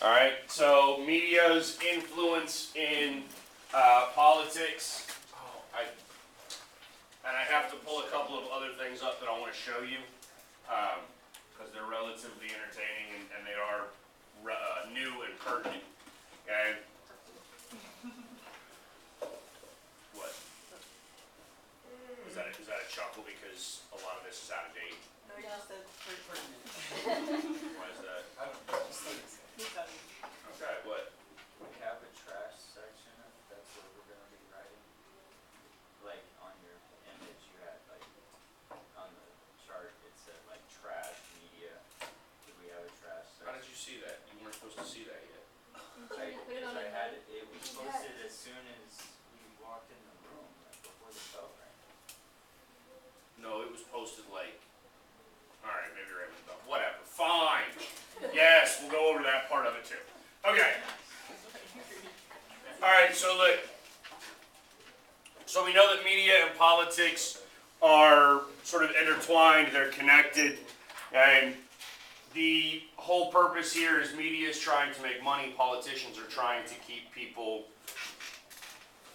All right, so media's influence in politics. And I have to pull a couple of other things up that I want to show you because they're relatively entertaining and they are new and pertinent. Okay. What? Is that a chuckle because a lot of this is out of date? No, you just said pertinent. Why is that? I don't know. Okay, what? We have a trash section, that's what we're gonna be writing. Like, on your image, you had, like, on the chart, it said, like, trash media. Do we have a trash How did section? you see that? You weren't supposed to see that yet. Because I had it was posted as soon as we walked in the room, like, before the bell rang. No, it was posted like, all right, maybe right with the bell. Whatever, fine. Yes, we'll go over that part of it too. Okay. All right, so look. So we know that media and politics are sort of intertwined, they're connected, and the whole purpose here is media is trying to make money, politicians are trying to keep people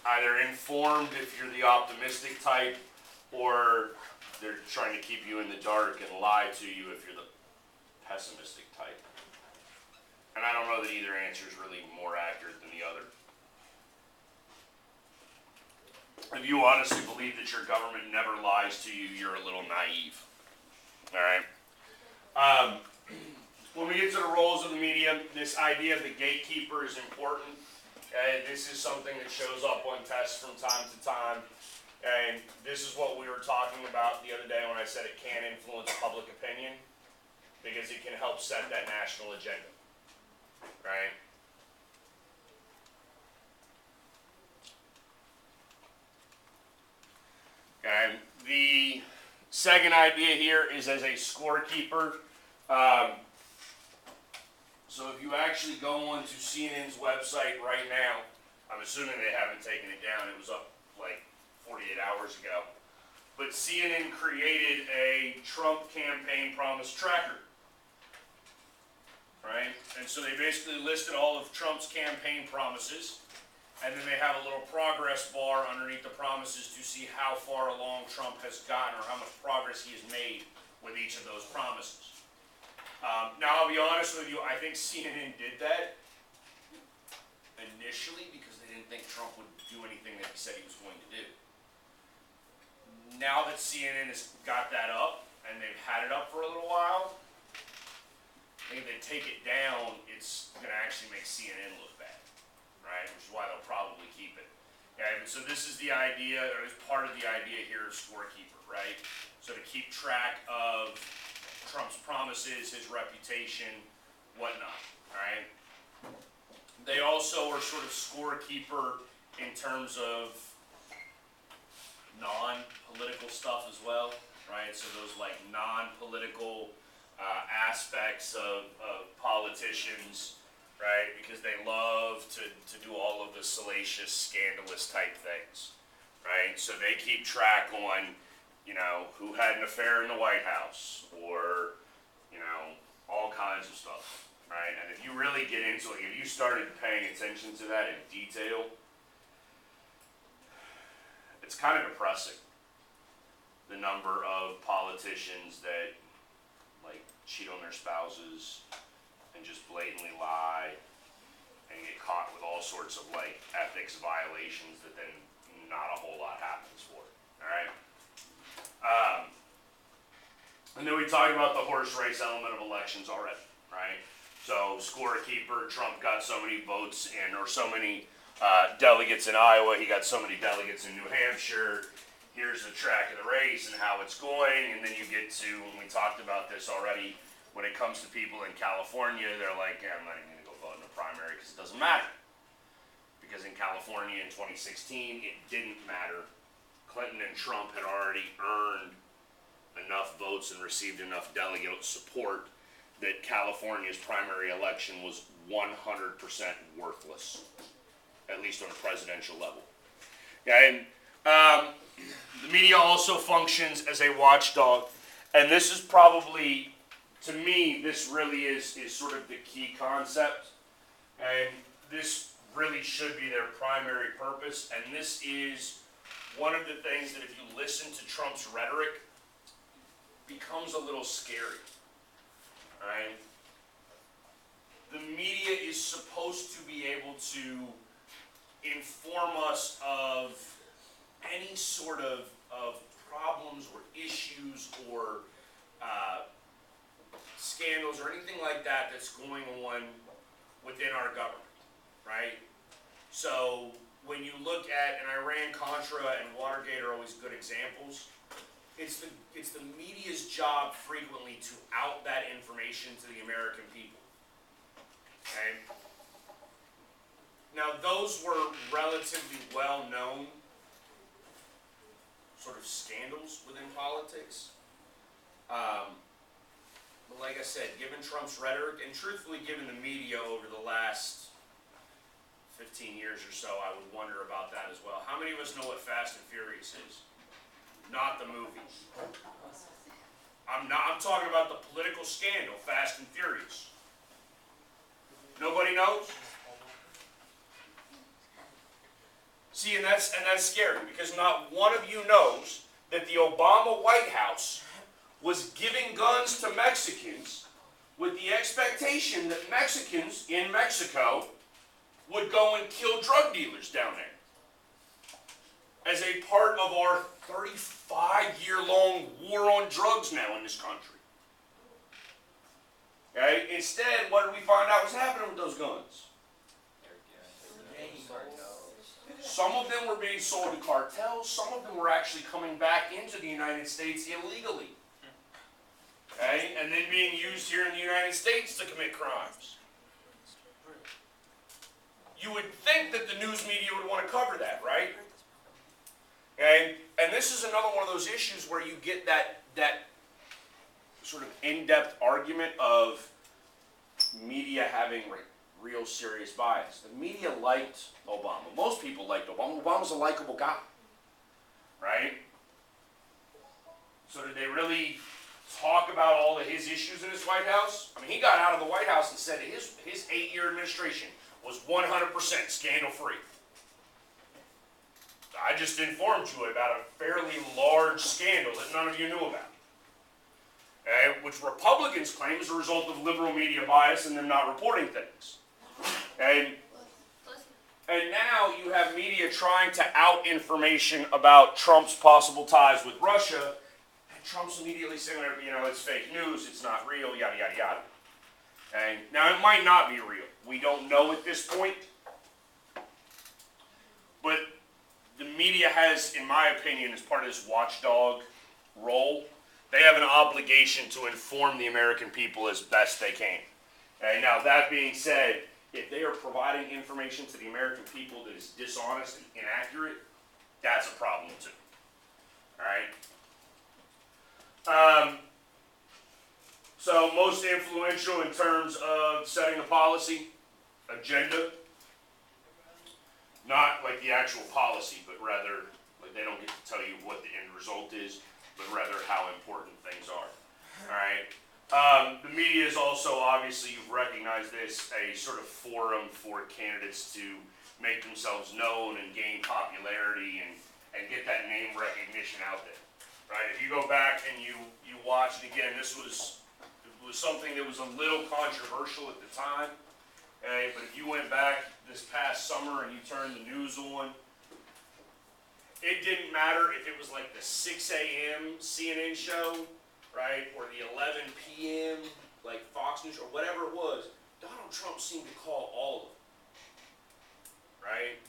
either informed if you're the optimistic type, or they're trying to keep you in the dark and lie to you if you're the pessimistic type. And I don't know that either answer is really more accurate than the other. If you honestly believe that your government never lies to you, you're a little naive. All right? When we get to the roles of the media, this idea of the gatekeeper is important. This is something that shows up on tests from time to time. And this is what we were talking about the other day when I said it can influence public opinion, because it can help set that national agenda. Right? Okay. The second idea here is as a scorekeeper. So if you actually go onto CNN's website right now, I'm assuming they haven't taken it down. It was up like 48 hours ago. But CNN created a Trump campaign promise tracker. Right? And so they basically listed all of Trump's campaign promises, and then they have a little progress bar underneath the promises to see how far along Trump has gotten or how much progress he has made with each of those promises. Now, I'll be honest with you, I think CNN did that initially because they didn't think Trump would do anything that he said he was going to do. Now that CNN has got that up, and they've had it up for a little while, I think if they take it down, it's going to actually make CNN look bad, right? Which is why they'll probably keep it. Okay, so this is the idea, or is part of the idea here of scorekeeper, right? So to keep track of Trump's promises, his reputation, whatnot, all right? They also are sort of scorekeeper in terms of non-political stuff as well, right? So those like non-political aspects of politicians, right? Because they love to do all of the salacious, scandalous type things, right? So they keep track on, you know, who had an affair in the White House, or, you know, all kinds of stuff, right? And if you really get into it, if you started paying attention to that in detail, it's kind of depressing, the number of politicians that like cheat on their spouses and just blatantly lie and get caught with all sorts of like ethics violations that then not a whole lot happens for it. All right. And then we talked about the horse race element of elections already, right? So scorekeeper, Trump got so many votes in, or so many delegates in Iowa. He got so many delegates in New Hampshire. Here's the track of the race and how it's going, and then you get to, and we talked about this already, when it comes to people in California, they're like, yeah, I'm not even going to go vote in the primary because it doesn't matter. Because in California in 2016, it didn't matter. Clinton and Trump had already earned enough votes and received enough delegate support that California's primary election was 100% worthless, at least on a presidential level. And the media also functions as a watchdog, and this is probably, to me, this really is sort of the key concept. And this really should be their primary purpose, and this is one of the things that if you listen to Trump's rhetoric, becomes a little scary, right? The media is supposed to be able to inform us of any sort of problems or issues or scandals or anything like that that's going on within our government, right? So when you look at, and Iran-Contra and Watergate are always good examples, it's the media's job frequently to out that information to the American people. Okay? Now those were relatively well-known sort of scandals within politics. But like I said, given Trump's rhetoric, and truthfully given the media over the last 15 years or so, I would wonder about that as well. How many of us know what Fast and Furious is? Not the movie. I'm talking about the political scandal, Fast and Furious. Nobody knows? See, and that's scary, because not one of you knows that the Obama White House was giving guns to Mexicans with the expectation that Mexicans in Mexico would go and kill drug dealers down there as a part of our 35-year-long war on drugs now in this country. Okay? Instead, what did we find out was happening with those guns? Some of them were being sold to cartels. Some of them were actually coming back into the United States illegally. Okay? And then being used here in the United States to commit crimes. You would think that the news media would want to cover that, right? And this is another one of those issues where you get that sort of in-depth argument of media having real serious bias. The media liked Obama. Most people liked Obama. Obama's a likable guy, right? So did they really talk about all of his issues in his White House? I mean, he got out of the White House and said his 8-year administration was 100% scandal-free. I just informed you about a fairly large scandal that none of you knew about. Which Republicans claim is a result of liberal media bias and them not reporting things. And now you have media trying to out information about Trump's possible ties with Russia, and Trump's immediately saying, you know, it's fake news, it's not real, yada, yada, yada. And now it might not be real. We don't know at this point. But the media has, in my opinion, as part of this watchdog role, they have an obligation to inform the American people as best they can. Okay, now that being said, if they are providing information to the American people that is dishonest and inaccurate, that's a problem too. Alright? So most influential in terms of setting a policy, agenda, not like the actual policy, but rather, like they don't get to tell you what the end result is, but rather how important things are. Alright? The media is also, obviously, you've recognized this, a sort of forum for candidates to make themselves known and gain popularity and get that name recognition out there. Right? If you go back and you watch, and again, this was something that was a little controversial at the time, okay? But if you went back this past summer and you turned the news on, it didn't matter if it was like the 6 a.m. CNN show, right, or the 11 p.m. like Fox News or whatever it was, Donald Trump seemed to call all of them, right?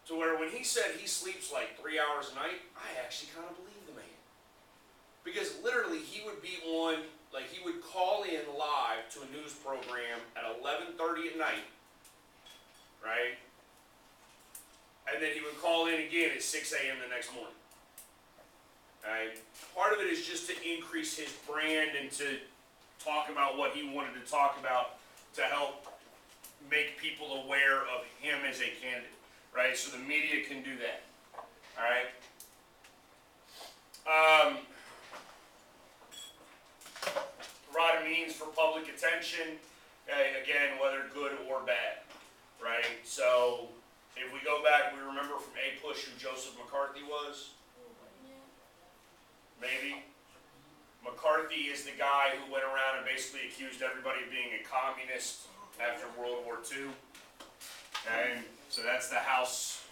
To where when he said he sleeps like 3 hours a night, I actually kind of believe the man. Because literally he would be on, like he would call in live to a news program at 11:30 at night, right? And then he would call in again at 6 a.m. the next morning. Right? Part of it is just to increase his brand and to talk about what he wanted to talk about to help make people aware of him as a candidate. Right? So the media can do that. Alright? Provide a means for public attention. Okay, again, whether good or bad, right? So if we go back, we remember from A-Push who Joseph McCarthy was? Maybe? McCarthy is the guy who went around and basically accused everybody of being a communist after World War II. And so that's the House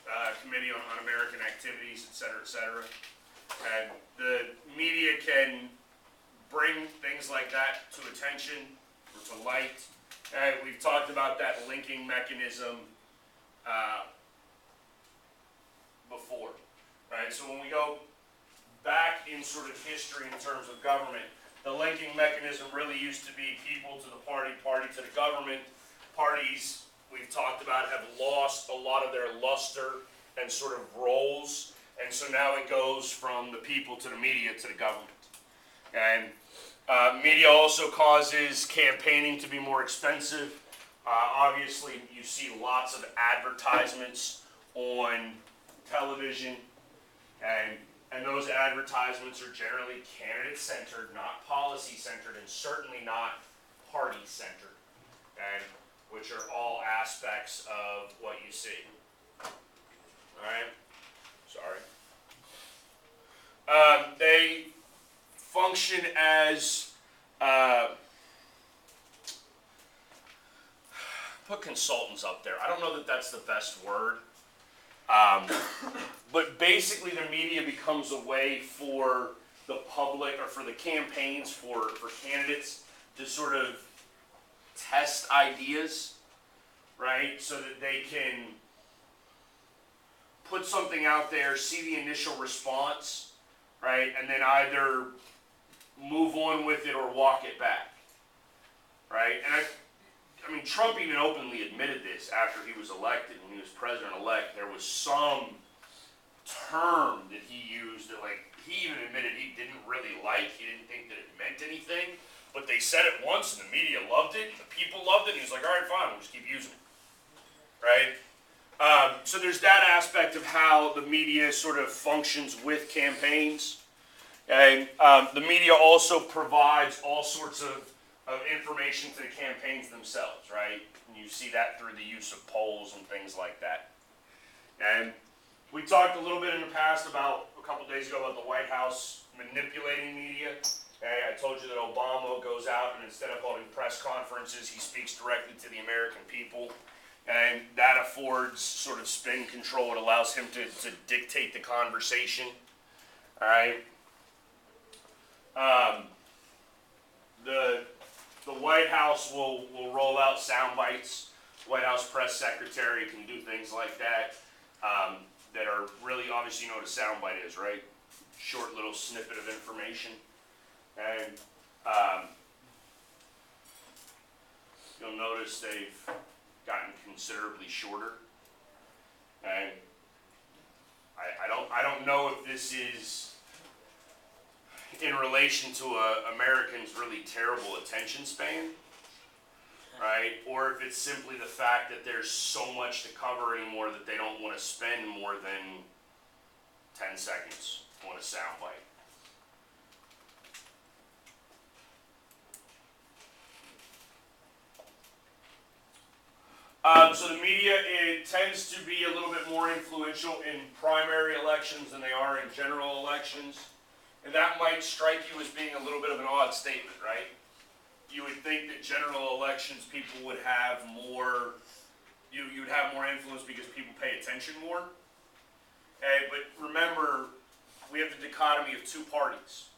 Committee on Un-American Activities, et cetera, et cetera. And the media can bring things like that to attention or to light. And we've talked about that linking mechanism before, right? So when we go back in sort of history in terms of government, the linking mechanism really used to be people to the party, party to the government. Parties, we've talked about, have lost a lot of their luster and sort of roles, and so now it goes from the people to the media to the government. And media also causes campaigning to be more expensive. Obviously, you see lots of advertisements on television, and those advertisements are generally candidate-centered, not policy-centered, and certainly not party-centered, and which are all aspects of what you see. All right? Sorry. They function as, put consultants up there. I don't know that that's the best word. But basically the media becomes a way for the public, or for the campaigns, for candidates to sort of test ideas, right? So that they can put something out there, see the initial response, right? And then either move on with it or walk it back, right? And I mean, Trump even openly admitted this after he was elected. When he was president-elect, there was some term that he used that, like, he even admitted he didn't really like. He didn't think that it meant anything. But they said it once, and the media loved it, and the people loved it, and he was like, all right, fine, we'll just keep using it, right? So there's that aspect of how the media sort of functions with campaigns. And the media also provides all sorts of information to the campaigns themselves, right? And you see that through the use of polls and things like that. And we talked a little bit in the past about, a couple days ago, about the White House manipulating media. Okay, I told you that Obama goes out and instead of holding press conferences, he speaks directly to the American people. And that affords sort of spin control. It allows him to dictate the conversation. All right. The White House will roll out sound bites. White House press secretary can do things like that that are really, obviously, you know what a sound bite is, right? Short little snippet of information. And you'll notice they've gotten considerably shorter. And I don't know if this is in relation to Americans' really terrible attention span, right? Or if it's simply the fact that there's so much to cover anymore that they don't want to spend more than 10 seconds on a soundbite. So the media, it tends to be a little bit more influential in primary elections than they are in general elections. And that might strike you as being a little bit of an odd statement, right? You would think that general elections people would have more, you'd have more influence because people pay attention more. Okay, but remember, we have the dichotomy of two parties.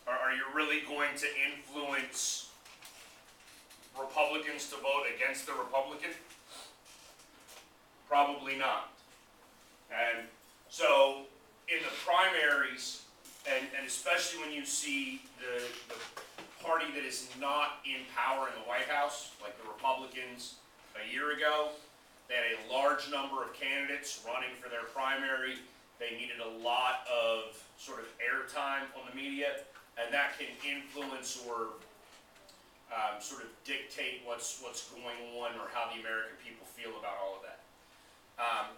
Are you really going to influence Republicans to vote against the Republican? Probably not. And so in the primaries, and especially when you see the party that is not in power in the White House, like the Republicans a year ago, they had a large number of candidates running for their primary. They needed a lot of sort of airtime on the media, and that can influence or sort of dictate what's going on or how the American people feel about all of that.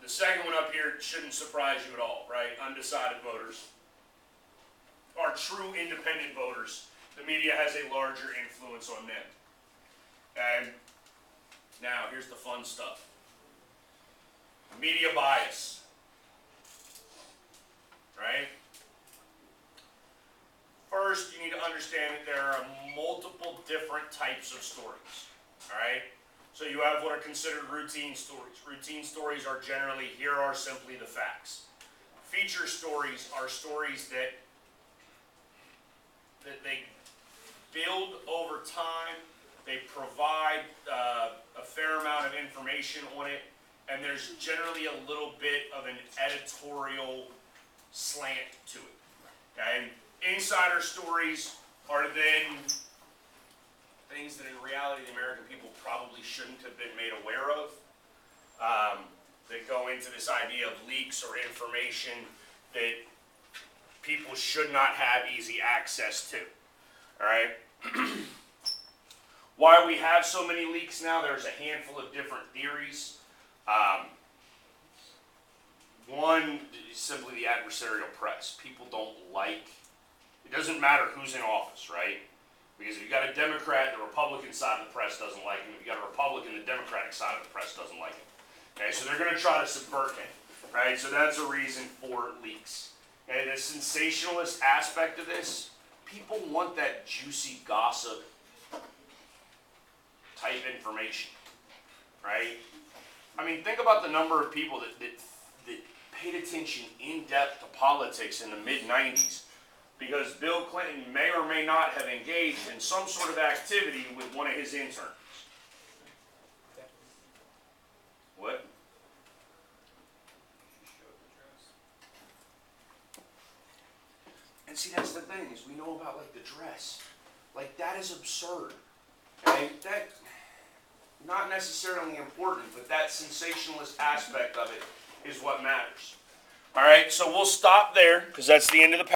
The second one up here shouldn't surprise you at all, right? Undecided voters. Our true independent voters, the media has a larger influence on them. And now here's the fun stuff. Media bias. Right? First, you need to understand that there are multiple different types of stories. Alright? So you have what are considered routine stories. Routine stories are generally, here are simply the facts. Feature stories are stories that they build over time, they provide a fair amount of information on it, and there's generally a little bit of an editorial slant to it. Okay? Insider stories are then things that in reality the American people probably shouldn't have been made aware of. That go into this idea of leaks or information that people should not have easy access to. Alright? Why we have so many leaks now, there's a handful of different theories. One is simply the adversarial press. People don't like, it doesn't matter who's in office, right? Because if you got a Democrat, the Republican side of the press doesn't like him. If you got a Republican, the Democratic side of the press doesn't like him. Okay, so they're going to try to subvert him, right? So that's a reason for leaks. Okay, the sensationalist aspect of this, people want that juicy gossip type information, right? I mean, think about the number of people that paid attention in depth to politics in the mid-90s because Bill Clinton may or may not have engaged in some sort of activity with one of his interns. What? And see, that's the thing, is we know about, like, the dress. Like, that is absurd. Okay? That, not necessarily important, but that sensationalist aspect of it is what matters. All right, so we'll stop there, because that's the end of the